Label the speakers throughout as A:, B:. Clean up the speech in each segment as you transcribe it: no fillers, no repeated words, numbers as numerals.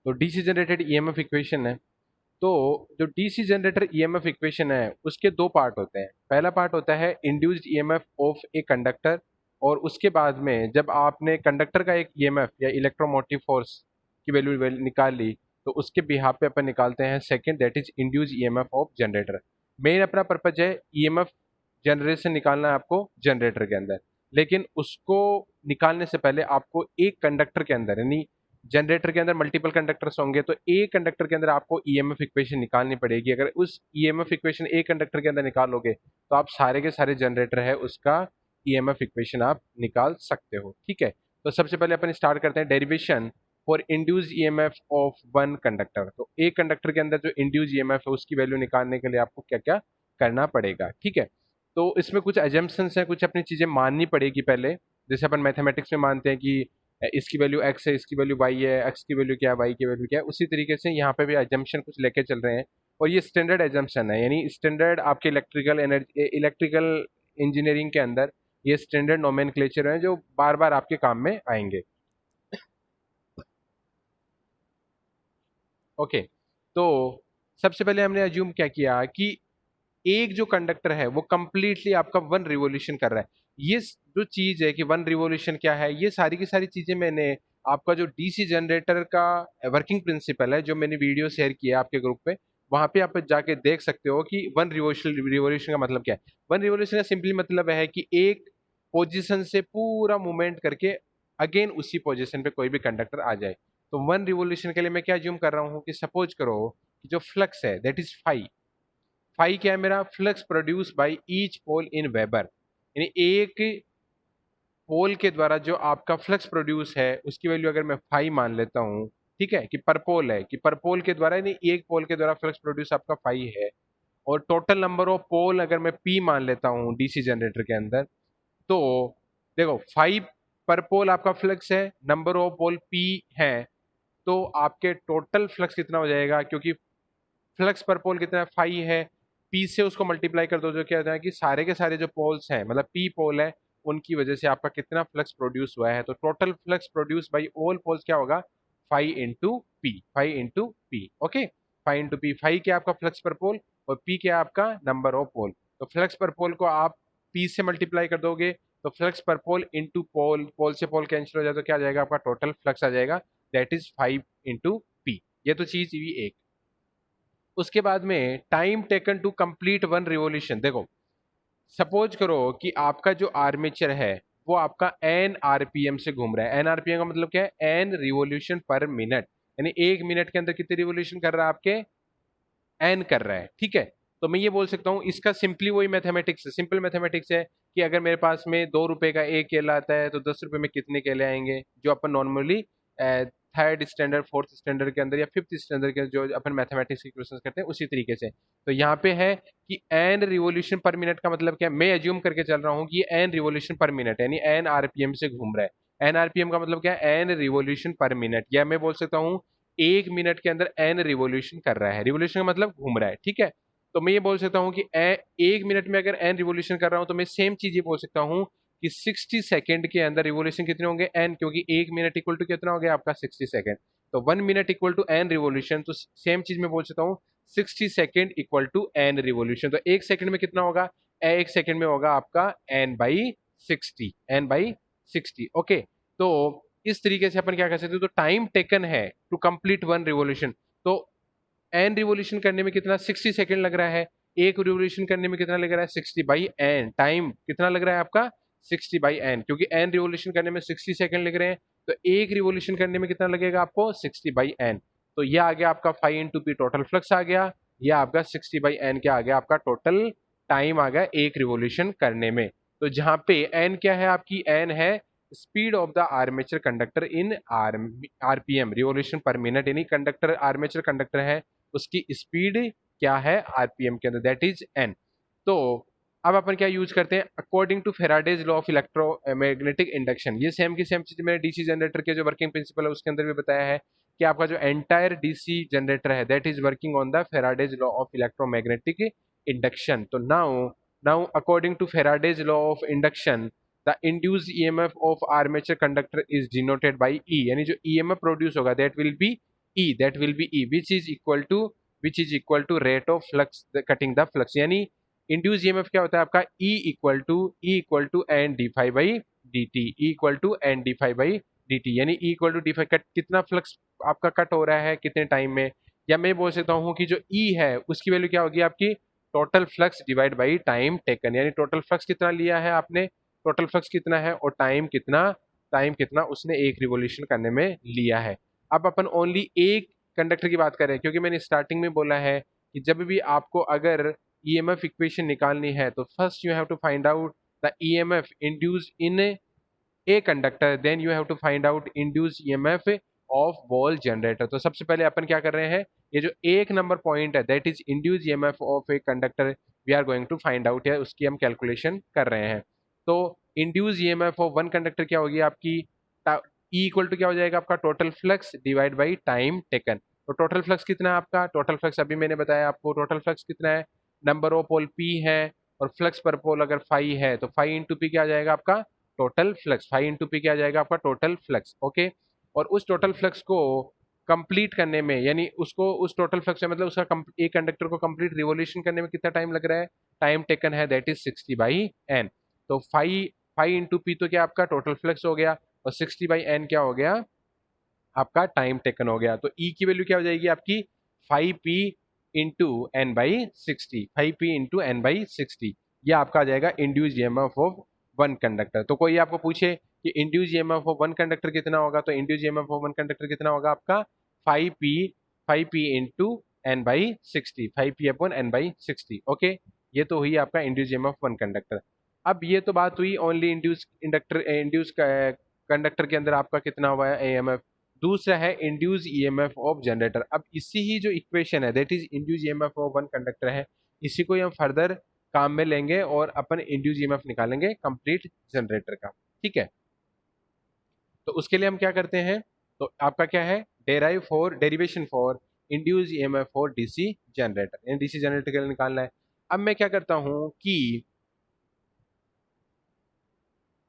A: तो DC generated EMF equation है। तो जो डीसी जनरेटर ईएमएफ इक्वेशन है उसके दो पार्ट होते हैं। पहला पार्ट होता है induced EMF of a conductor, और उसके बाद में जब आपने कंडक्टर का एक ईएमएफ या इलेक्ट्रोमोटिव फोर्स की वैल्यू निकाल ली, तो उसके बिहाफ पे अपन निकालते हैं second, that is induced EMF of generator. Main अपना पर्पज है ईएमएफ जनरेशन निकालना है आपको जनरेटर के अंदर, लेकिन उसको निकालने से पहले आपको एक कंडक्टर के अंदर, यानी जनरेटर के अंदर मल्टीपल कंडक्टर्स होंगे, तो एक कंडक्टर के अंदर आपको ईएमएफ इक्वेशन निकालनी पड़ेगी। अगर उस ईएमएफ इक्वेशन एक कंडक्टर के अंदर निकालोगे तो आप सारे के सारे जनरेटर है उसका ईएमएफ इक्वेशन आप निकाल सकते हो। ठीक है, तो सबसे पहले अपन स्टार्ट करते हैं derivation for induced EMF of one conductor. तो एक कंडक्टर के अंदर जो इंड्यूस्ड ईएमएफ है उसकी वैल्यू निकालने के लिए आपको क्या क्या करना पड़ेगा। ठीक है, तो इसमें कुछ एजम्पशंस हैं, कुछ अपनी चीजें माननी पड़ेगी पहले। जैसे अपन मैथमेटिक्स में मानते हैं कि इसकी वैल्यू x है, इसकी वैल्यू y है, x की वैल्यू क्या है, y की वैल्यू क्या है, उसी तरीके से यहाँ पे भी एजम्पशन कुछ लेके चल रहे हैं। और ये स्टैंडर्ड एजम्पशन है, यानी स्टैंडर्ड आपके इलेक्ट्रिकल एनर्जी, इलेक्ट्रिकल इंजीनियरिंग के अंदर ये स्टैंडर्ड नोमेनक्लेचर है जो बार बार आपके काम में आएंगे। ओके, तो सबसे पहले हमने अज्यूम क्या किया कि एक जो कंडक्टर है वो कंप्लीटली आपका वन रिवॉल्यूशन कर रहा है। ये जो चीज है कि वन रिवॉल्यूशन क्या है, ये सारी की सारी चीजें मैंने आपका जो डीसी जनरेटर का वर्किंग प्रिंसिपल है जो मैंने वीडियो शेयर किया आपके ग्रुप पे, वहां पे आप जाके देख सकते हो कि वन रिवॉल्यूशन रिवॉल्यूशन का मतलब क्या है। वन रिवॉल्यूशन का सिंपली मतलब है कि एक पोजीशन से पूरा मूवमेंट करके अगेन उसी पोजीशन पे कोई भी कंडक्टर आ जाए। तो वन रिवॉल्यूशन के लिए मैं क्या ज्यूम कर रहा हूँ कि सपोज करो कि जो फ्लक्स है दैट इज फाई। फाई क्या है मेरा, flux produce by each pole in weber, यानी एक पोल के द्वारा जो आपका फ्लक्स प्रोड्यूस है उसकी वैल्यू अगर मैं फाई मान लेता हूँ, ठीक है, कि पर पोल है, कि पर पोल के द्वारा, यानी एक पोल के द्वारा फ्लक्स प्रोड्यूस आपका फाई है। और टोटल नंबर ऑफ पोल अगर मैं पी मान लेता हूँ डीसी जनरेटर के अंदर, तो देखो फाइव पर पोल आपका फ्लक्स है, नंबर ऑफ पोल पी है, तो आपके टोटल फ्लक्स कितना हो जाएगा, क्योंकि फ्लक्स पर पोल कितना है, फाई है, पी से उसको मल्टीप्लाई कर दो, जो क्या होता है कि सारे के सारे जो पोल्स हैं मतलब पी पोल है उनकी वजह से आपका कितना फ्लक्स प्रोड्यूस हुआ है। तो total flux produce by all poles क्या होगा, five into P, five into P. Okay, five into P, five क्या आपका फ्लक्स पर पोल और पी क्या आपका नंबर ऑफ पोल। तो फ्लक्स पर पोल को आप पी से मल्टीप्लाई कर दोगे तो फ्लक्स पर पोल इंटू पोल, पोल से पोल कैंसिल हो जाए तो क्या आ जाएगा आपका टोटल फ्लक्स आ जाएगा, that is five into P. ये तो चीज हुई एक। उसके बाद में time taken to complete one revolution. देखो सपोज करो कि आपका जो आर्मेचर है वो आपका एन आरपीएम से घूम रहा है। एन आरपीएम का मतलब क्या है, एन रिवॉल्यूशन पर मिनट, यानी एक मिनट के अंदर कितने रिवॉल्यूशन कर रहा है आपके, एन कर रहा है। ठीक है, तो मैं ये बोल सकता हूँ इसका सिंपली वही मैथमेटिक्स है, सिंपल मैथमेटिक्स है कि अगर मेरे पास में 2 रुपए का एक केला आता है तो 10 रुपए में कितने केले आएंगे, जो अपन normally third standard, fourth standard के अंदर या फिफ्थ स्टैंडर्ड के जो अपन मैथमेटिक्स के क्वेश्चन करते हैं उसी तरीके से। तो यहाँ पे है कि एन रिवॉल्यूशन पर मिनट का मतलब क्या है, मैं एज्यूम करके चल रहा हूँ कि ये एन रिवॉल्यूशन पर मिनट यानी एन आरपीएम से घूम रहा है। एन आरपीएम का मतलब क्या है, एन रिवॉल्यूशन पर मिनट, या मैं बोल सकता हूँ एक मिनट के अंदर एन रिवॉल्यूशन कर रहा है। रिवॉल्यूशन का मतलब घूम रहा है। ठीक है, तो मैं ये बोल सकता हूँ कि एक मिनट में अगर एन रिवॉल्यूशन कर रहा हूँ तो मैं सेम चीज ये बोल सकता हूँ कि 60 सेकंड के अंदर रिवॉल्यूशन कितने होंगे, एन, क्योंकि एक मिनट इक्वल टू कितना हो गया आपका 60 सेकंड। तो 1 minute equal to N revolution, तो सेम चीज मैं बोल सकता हूँ 60 second equal to N revolution. तो एक सेकंड में कितना होगा, एक सेकंड में होगा आपका N by 60, N by 60। Okay, तो इस तरीके से अपन क्या कर सकते हैं, तो टाइम टेकन है टू कंप्लीट वन रिवॉल्यूशन, तो एन रिवॉल्यूशन करने में कितना 60 सेकंड लग रहा है, एक रिवॉल्यूशन करने में कितना लग रहा है 60/n, टाइम कितना लग रहा है आपका 60/n, क्योंकि एन रिवॉल्यूशन करने में 60 सेकंड लग रहे हैं, तो एक रिवॉल्यूशन करने में कितना लगेगा आपको 60/n। तो ये आ गया आपका 5 × p टोटल फ्लक्स आ गया, ये आपका 60/n क्या आ गया आपका टोटल टाइम आ गया एक रिवॉल्यूशन करने में। तो जहां पे n क्या है आपकी, n है speed of the armature conductor in RPM, revolution पर मिनट, यानी कंडक्टर आर्मेचर कंडक्टर है उसकी स्पीड क्या है आरपीएम के अंदर, दैट इज एन। तो अब अपन क्या यूज करते हैं, according to Faraday's law of electromagnetic induction. ये सेम की सेम चीज मैंने डीसी जनरेटर के जो वर्किंग प्रिंसिपल है उसके अंदर भी बताया है कि आपका जो एंटायर डीसी जनरेटर है that is working on the Faraday's law of electromagnetic induction. तो now now according to Faraday's law of induction the induced EMF of armature conductor is denoted by E, यानी जो EMF produce होगा that will be E, that will be E, which is equal to rate of flux cutting the flux, यानी induce EMF क्या होता है आपका E equal to N D phi by D T, E equal to N D phi by D T, यानी E equal to D phi, cut कितना flux आपका cut हो रहा है कितने टाइम में, या मैं बोल सकता हूँ कि जो E है उसकी वैल्यू क्या होगी आपकी total flux divide by time taken, यानी टोटल फ्लक्स कितना लिया है आपने, टोटल फ्लक्स कितना है और टाइम कितना उसने एक रिवोल्यूशन करने में लिया है। अब अपन ओनली एक कंडक्टर की बात करें, क्योंकि मैंने स्टार्टिंग में बोला है कि जब भी आपको अगर ईएमएफ इक्वेशन निकालनी है तो first you have to find out the EMF induced in a conductor, then you have to find out induced EMF of wall generator. तो सबसे पहले अपन क्या कर रहे हैं, ये जो एक नंबर पॉइंट है that is induced EMF of a conductor, we are going to find out, या उसकी हम कैलकुलेशन कर रहे हैं। तो induced EMF of one conductor क्या होगी आपकी, ई इक्वल टू क्या हो जाएगा आपका total flux divide by time taken. तो टोटल फ्लक्स कितना है आपका, टोटल फ्लक्स अभी मैंने बताया आपको, टोटल फ्लक्स कितना है, नंबर ऑफ पोल पी है और फ्लक्स पर पोल अगर फाई है तो फाई इंटू पी क्या आ जाएगा आपका total flux, phi into P क्या आ जाएगा आपका टोटल फ्लक्स। ओके, और उस टोटल फ्लक्स को कंप्लीट करने में, यानी उसको उस टोटल फ्लक्स में मतलब उसका एक कंडक्टर को कंप्लीट रिवोल्यूशन करने में कितना टाइम लग रहा है, टाइम टेकन है दैट इज 60 बाई एन। तो फाई फाई इंटू पी तो क्या आपका टोटल फ्लक्स हो गया और 60 बाई एन क्या हो गया आपका टाइम टेकन हो गया। तो ई की वैल्यू क्या हो जाएगी आपकी 5p into N by 60, 5p into N by 60, यह आपका आ जाएगा induce EMF of one conductor. तो कोई आपको पूछे कि induce EMF of one conductor कितना होगा, तो induce EMF of one conductor कितना होगा आपका 5p into N by 60, 5p upon N by 60। Okay, ये तो हुई आपका इंड्यूस ईएमएफ वन कंडक्टर। अब ये तो बात हुई ओनली इंड्यूस कंडक्टर के अंदर आपका कितना हुआ है एएमएफ। दूसरा है इंड्यूस ईएमएफ ऑफ जनरेटर। अब इसी ही जो इक्वेशन है that is induce EMF of one conductor है, इसी को हम फर्दर काम में लेंगे और अपन इंड्यूस ईएमएफ निकालेंगे कंप्लीट जनरेटर का। ठीक है, तो उसके लिए हम क्या करते हैं, तो आपका क्या है derivation for induce EMF for DC generator, DC generator के लिए निकालना है। अब मैं क्या करता हूं कि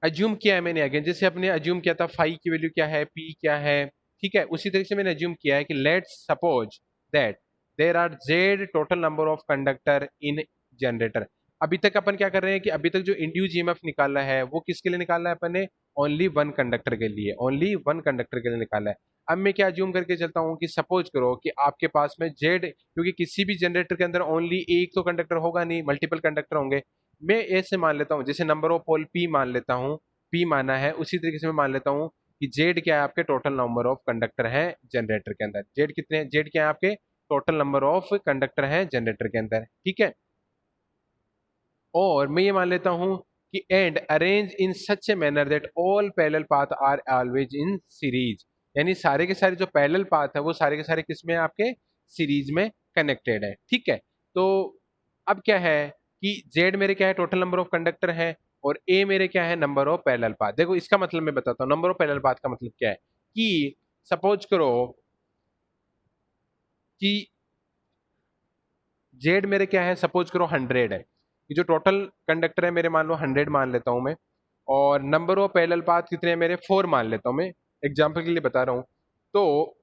A: अज्यूम किया है मैंने, अगेन जैसे अपने अज्यूम किया था फाई की वैल्यू क्या है, पी क्या है, ठीक है, उसी तरीके से मैंने अज्यूम किया है कि let's suppose that there are Z total number of conductor in generator. अभी तक अपन क्या कर रहे हैं कि अभी तक जो इंड्यूस ईएमएफ निकाला है वो किसके लिए निकाला है अपन ने, ओनली वन कंडक्टर के लिए, ओनली वन कंडक्टर के लिए निकाला है। अब मैं क्या अज्यूम करके चलता हूँ कि सपोज करो कि आपके पास में जेड, क्योंकि किसी भी जनरेटर के अंदर ओनली एक तो कंडक्टर होगा नहीं, मल्टीपल कंडक्टर होंगे। मैं ऐसे मान लेता हूँ, जैसे नंबर ऑफ पोल पी मान लेता हूँ, पी माना है, उसी तरीके से मैं मान लेता हूँ कि जेड क्या है आपके टोटल नंबर ऑफ कंडक्टर हैं जनरेटर के अंदर, जेड कितने, जेड क्या है आपके टोटल नंबर ऑफ कंडक्टर हैं जनरेटर के अंदर। ठीक है, और मैं ये मान लेता हूँ कि and arrange in such a manner that all parallel path are always in series, यानी सारे के सारे जो पैरेलल पाथ है वो सारे के सारे किस में आपके सीरीज में कनेक्टेड है। ठीक है, तो अब क्या है कि जेड मेरे क्या है टोटल नंबर ऑफ कंडक्टर है और ए मेरे क्या है नंबर ऑफ पैरेलल पाथ। देखो इसका मतलब मैं बताता हूँ, नंबर ऑफ पैरेलल पाथ का मतलब क्या है कि सपोज करो कि जेड मेरे क्या है, सपोज करो 100 है, ये जो टोटल कंडक्टर है मेरे मान लो 100 मान लेता हूं मैं, और नंबर ऑफ पैरेलल पाथ कितने हैं मेरे 4 मान लेता हूं मैं, एग्जांपल के लिए बता रहा हूं। तो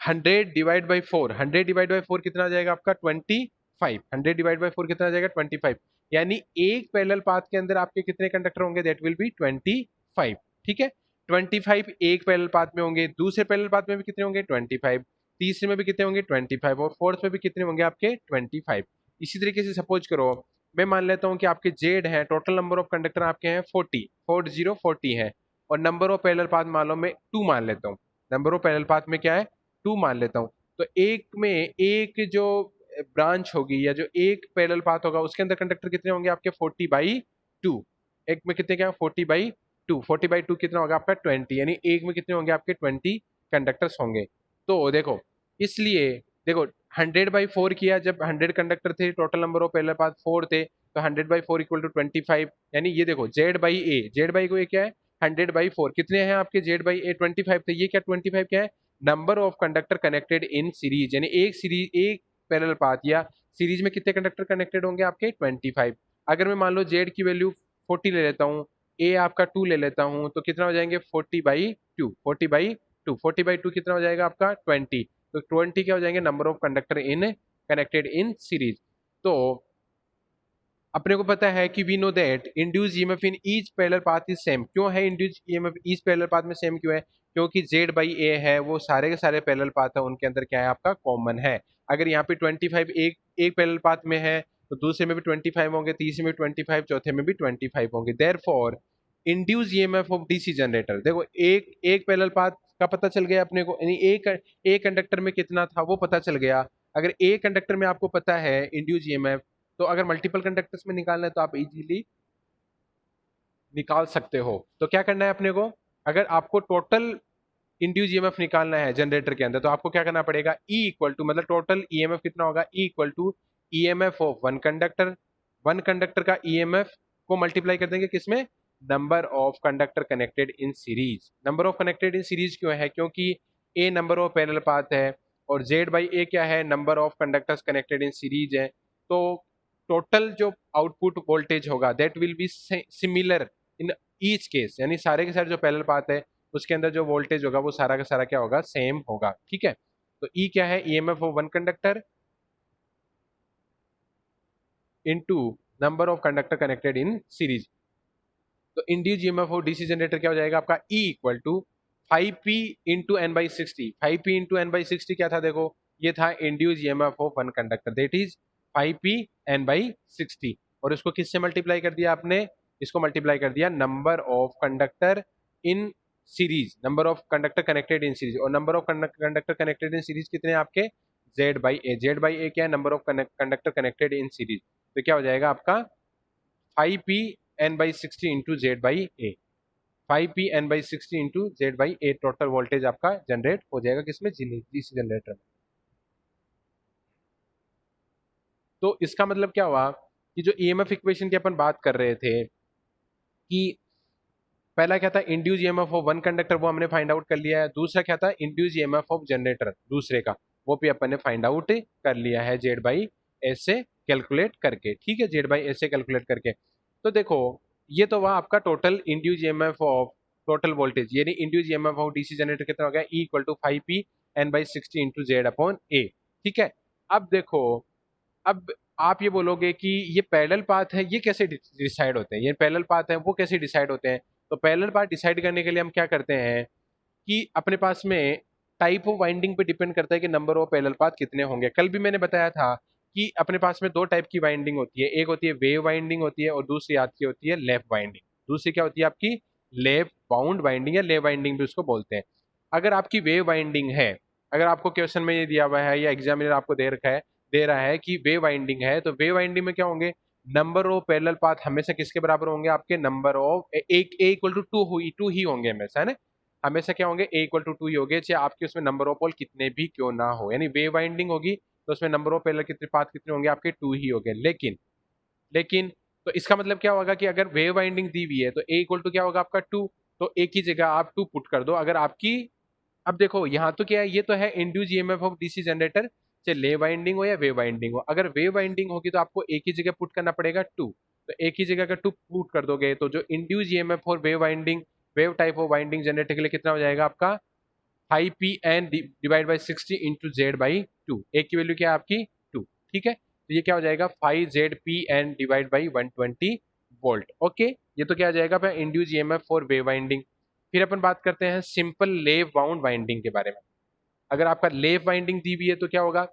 A: 100 डिवाइड बाई 4, 100 डिवाइड बाई 4 कितना आ जाएगा आपका 25, 100 डिवाइड बाई 4 कितना आ जाएगा 25, यानी एक पैरेलल पाथ के अंदर आपके कितने कंडक्टर होंगे, दैट विल बी 25। ठीक है, 25 एक पैरेलल पाथ में होंगे, दूसरे पैरेलल पाथ में भी कितने होंगे 25, तीसरे में भी कितने होंगे 25 और फोर्थ में भी कितने होंगे आपके 25। इसी तरीके से सपोज करो मैं मान लेता हूं कि आपके जेड है, टोटल नंबर ऑफ कंडक्टर आपके हैं 40 है, और नंबर ऑफ पैरेलल पाथ मान लो मैं 2 मान लेता हूँ, नंबर ऑफ पैरेलल पाथ में क्या है 2 मान लेता हूँ। तो एक में एक जो ब्रांच होगी या जो एक पैरेलल पाथ होगा उसके अंदर कंडक्टर कितने होंगे आपके 40/2, एक में कितने क्या 40/2, 40/2 कितना होगा आपका 20, यानी एक में कितने होंगे आपके 20 कंडक्टर्स होंगे। तो देखो इसलिए देखो 100/4 किया, जब 100 कंडक्टर थे total number of parallel path 4 थे, तो 100/4 इक्वल टू 25, यानी ये देखो जेड बाई को ये क्या है 100/4, कितने हैं आपके जेड बाई ए 25 थे, ये क्या 25 क्या है number of conductor connected in series, यानी एक पैरेलल पाथ या सीरीज में कितने कंडक्टर कनेक्टेड होंगे आपके 25। अगर मैं मान लो जेड की वैल्यू 40 ले लेता हूँ, ए आपका 2 ले लेता हूँ, तो कितना हो जाएंगे 40/2, 40/2 कितना हो जाएगा आपका 20, तो 20 क्या हो जाएंगे, number of conductor in connected in series. तो अपने को पता है कि we know that induce EMF in each parallel path is same. क्यों है induce EMF each parallel path में सेम क्यों है? क्योंकि जेड बाई ए है, वो सारे के सारे पैरेलल पाथ है, उनके अंदर क्या है आपका कॉमन है। अगर यहाँ पे 25 एक पैरेलल पाथ में है तो दूसरे में भी 25 होंगे, तीसरे में भी 25, चौथे में भी 25 होंगे। Therefore induce EMF of DC generator, देखो एक एक पैरेलल पाथ का पता चल गया अपने को, यानी एक कंडक्टर में कितना था वो पता चल गया। अगर एक कंडक्टर में आपको पता है इंड्यूस ईएमएफ, तो अगर मल्टीपल कंडक्टर्स में निकालना है तो आप इजीली निकाल सकते हो। तो क्या करना है अपने को, अगर आपको टोटल इंड्यूस ईएमएफ निकालना है जनरेटर के अंदर, तो आपको क्या करना पड़ेगा, ई इक्वल टू, मतलब टोटल ईएमएफ कितना होगा, E equal to EMF of one conductor का ईएमएफ को मल्टीप्लाई कर देंगे किसमें, number of conductor connected in series. Number of connected in series क्यों है, क्योंकि A number of parallel path है और जेड बाई ए क्या है, number of conductors connected in series है। तो टोटल जो आउटपुट वोल्टेज होगा that will be similar in each case, यानी सारे के सारे जो पैरेलल पाथ है उसके अंदर जो वोल्टेज होगा वो सारा का सारा क्या होगा, सेम होगा। ठीक है, तो ई क्या है, EMF of one conductor into number of conductor connected in series. तो induce EMF of DC generator क्या हो जाएगा आपका, E equal to 5p into N by 60। 5p into N by 60 क्या था, देखो ये था induce EMF of one conductor, that is 5p N by 60। और इसको किससे मल्टीप्लाई कर दिया आपने, इसको मल्टीप्लाई कर दिया number of conductor in series, number of conductor connected in series. और number of conductor connected in series कितने हैं आपके, Z by A. Z by A क्या है, number of conductor connected in series. तो क्या हो जाएगा आपका 5p N by 60 into Z by A. 5p N by 60 into Z by A total voltage आपका जनरेट हो जाएगा किसमें, डीसी जनरेटर में। तो इसका मतलब क्या हुआ कि जो ईएमएफ इक्वेशन की अपन बात कर रहे थे कि पहला क्या था, induce EMF of one conductor, वो हमने फाइंड आउट कर लिया है। दूसरा क्या था, इंड्यूस ईएमएफ ऑफ जनरेटर दूसरे का, वो भी अपन ने फाइंड आउट कर लिया है जेड बाई एस से कैलकुलेट करके। ठीक है, जेड बाई एस से कैलकुलेट करके। तो देखो ये तो वह आपका total induce EMF of total voltage, यानी induce EMF of DC generator कितना हो गया, E equal to 5p N by 60 into Z upon A. ठीक है, अब देखो, अब आप ये बोलोगे कि ये पैरेलल पाथ है, ये कैसे डिसाइड होते हैं, ये पैरेलल पाथ है वो कैसे डिसाइड होते हैं। तो पैरेलल पाथ डिसाइड करने के लिए हम क्या करते हैं कि अपने पास में टाइप ऑफ वाइंडिंग पे डिपेंड करता है कि नंबर ऑफ पैरेलल पाथ कितने होंगे। कल भी मैंने बताया था कि अपने पास में दो टाइप की वाइंडिंग होती है, एक होती है वेव वाइंडिंग होती है और दूसरी आपकी होती है लेफ्ट वाइंडिंग। दूसरी क्या होती है आपकी, लेफ्ट बाउंड वाइंडिंग या लेव वाइंडिंग भी उसको बोलते हैं। अगर आपकी वेव वाइंडिंग है, अगर आपको क्वेश्चन में ये दिया हुआ है या एग्जामिनर आपको दे रहा है कि वेव वाइंडिंग है, तो वेव वाइंडिंग में क्या होंगे, नंबर ऑफ पैरेलल पाथ हमेशा किसके बराबर होंगे, आपके नंबर ऑफ एक ए इक्वल टू टू ही होंगे हमेशा, है ना। हमेशा क्या होंगे, ए इक्वल टू टू ही होंगे, चाहे आपके उसमें नंबर ऑफ पोल कितने भी क्यों ना हो। यानी वेव वाइंडिंग होगी तो उसमें नंबर ऑफ पैरेलल कितने पाथ कितने होंगे आपके, टू ही होंगे। लेकिन लेकिन तो इसका मतलब क्या होगा कि अगर वेव वाइंडिंग दी हुई है तो ए इक्वल टू क्या होगा आपका, टू। तो एक ही जगह आप टू पुट कर दो। अगर आपकी, अब देखो यहाँ तो क्या है, ये तो है induce EMF of DC generator, चाहे ले वाइंडिंग हो या वेव वाइंडिंग हो। अगर वेव वाइंडिंग होगी तो आपको एक ही जगह पुट करना पड़ेगा टू। तो एक ही जगह का टू पुट कर दोगे तो जो इंड्यूस ईएमएफ और wave winding, wave type of winding generator के लिए कितना हो जाएगा आपका, 5p n divide by 60 into Z by two. एक की वैल्यू क्या है आपकी, टू। ठीक है, तो ये क्या हो जाएगा 5zpn divide by 120 volt. Okay, ये तो क्या आ जाएगा induce EMF for wave winding. फिर अपन बात करते हैं सिंपल लेव बाउंड वाइंडिंग के बारे में। अगर आपका लेव वाइंडिंग दी हुई है तो क्या होगा,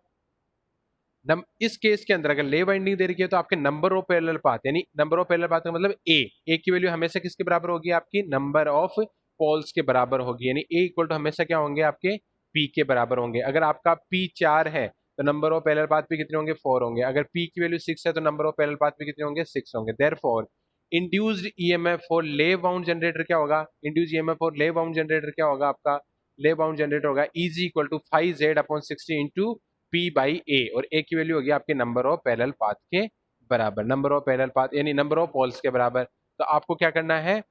A: इस केस के अंदर अगर लेव वाइंडिंग दे रखी है तो आपके नंबर ऑफ पैरेलल पाथ, यानी नंबर ऑफ पैरेलल पाथ का मतलब ए की वैल्यू हमेशा किसके बराबर होगी, आपकी नंबर ऑफ पोल्स के बराबर होगी। यानी ए इक्वल टू हमेशा क्या होंगे आपके, पी के बराबर होंगे। अगर आपका पी 4 है तो नंबर ऑफ पैरेलल पाथ भी कितने होंगे, 4 होंगे। अगर पी की वैल्यू 6 है तो नंबर ऑफ पैरेलल पाथ भी कितने होंगे, 6 होंगे। Therefore induced EMF for lap wound generator क्या होगा, induced EMF for lap wound generator क्या होगा आपका, लेव बाउंड जनरेटर होगा is equal to 5z upon 60 into P by A. और ए की वैल्यू होगी आपके नंबर ऑफ पैरेलल पाथ के बराबर, नंबर ऑफ पैरेलल पाथ यानी नंबर ऑफ पोल्स के बराबर। तो आपको क्या करना है,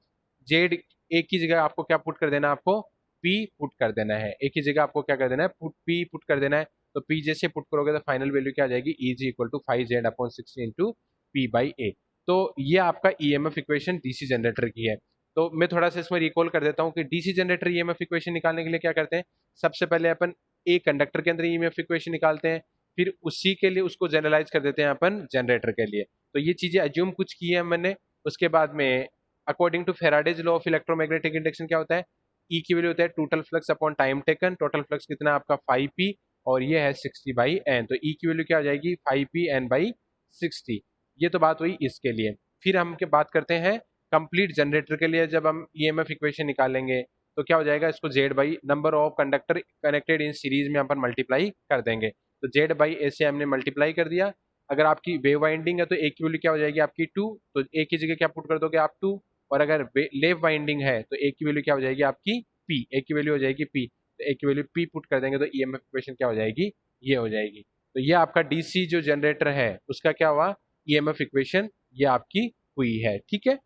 A: जेड एक की जगह आपको क्या पुट कर देना है, आपको पी पुट कर देना है। एक ही जगह आपको क्या कर देना है, पी पुट कर देना है। तो पी जैसे पुट करोगे तो फाइनल वैल्यू क्या आ जाएगी, is equal to 5z upon 60 into P by A. तो ये आपका ईएमएफ इक्वेशन डीसी जनरेटर की है। तो मैं थोड़ा सा इसमें रिकॉल कर देता हूँ कि डीसी जनरेटर ईएमएफ इक्वेशन निकालने के लिए क्या करते हैं, सबसे पहले अपन एक कंडक्टर के अंदर ईएमएफ इक्वेशन निकालते हैं, फिर उसी के लिए उसको जनरलाइज कर देते हैं अपन जनरेटर के लिए। तो ये चीजें अज्यूम कुछ की है मैंने। उसके बाद में according to Faraday's law of electromagnetic induction क्या होता है, ई की वैल्यू होता है total flux upon time taken. Total flux कितना है आपका 5p, और ये है 60/n, तो ई की वैल्यू क्या हो जाएगी 5p/n/60। ये तो बात हुई इसके लिए। फिर हम के बात करते हैं कंप्लीट जनरेटर के लिए। जब हम ईएमएफ इक्वेशन निकालेंगे तो क्या हो जाएगा, इसको Z by number of conductor connected in series में अपन मल्टीप्लाई कर देंगे। तो जेड बाई ए से हमने मल्टीप्लाई कर दिया। अगर आपकी वेव वाइंडिंग है तो ए की वैल्यू क्या हो जाएगी आपकी 2, तो ए की जगह क्या पुट कर दोगे आप 2। और अगर लेव वाइंडिंग है तो ए की वैल्यू क्या हो जाएगी आपकी पी, ए की वैल्यू हो जाएगी पी, तो ए की वैल्यू पी पुट कर देंगे तो ईएमएफ इक्वेशन क्या हो जाएगी, ये हो जाएगी। तो ये आपका डीसी जो जनरेटर है उसका क्या हुआ, ईएमएफ इक्वेशन ये आपकी हुई है। ठीक है।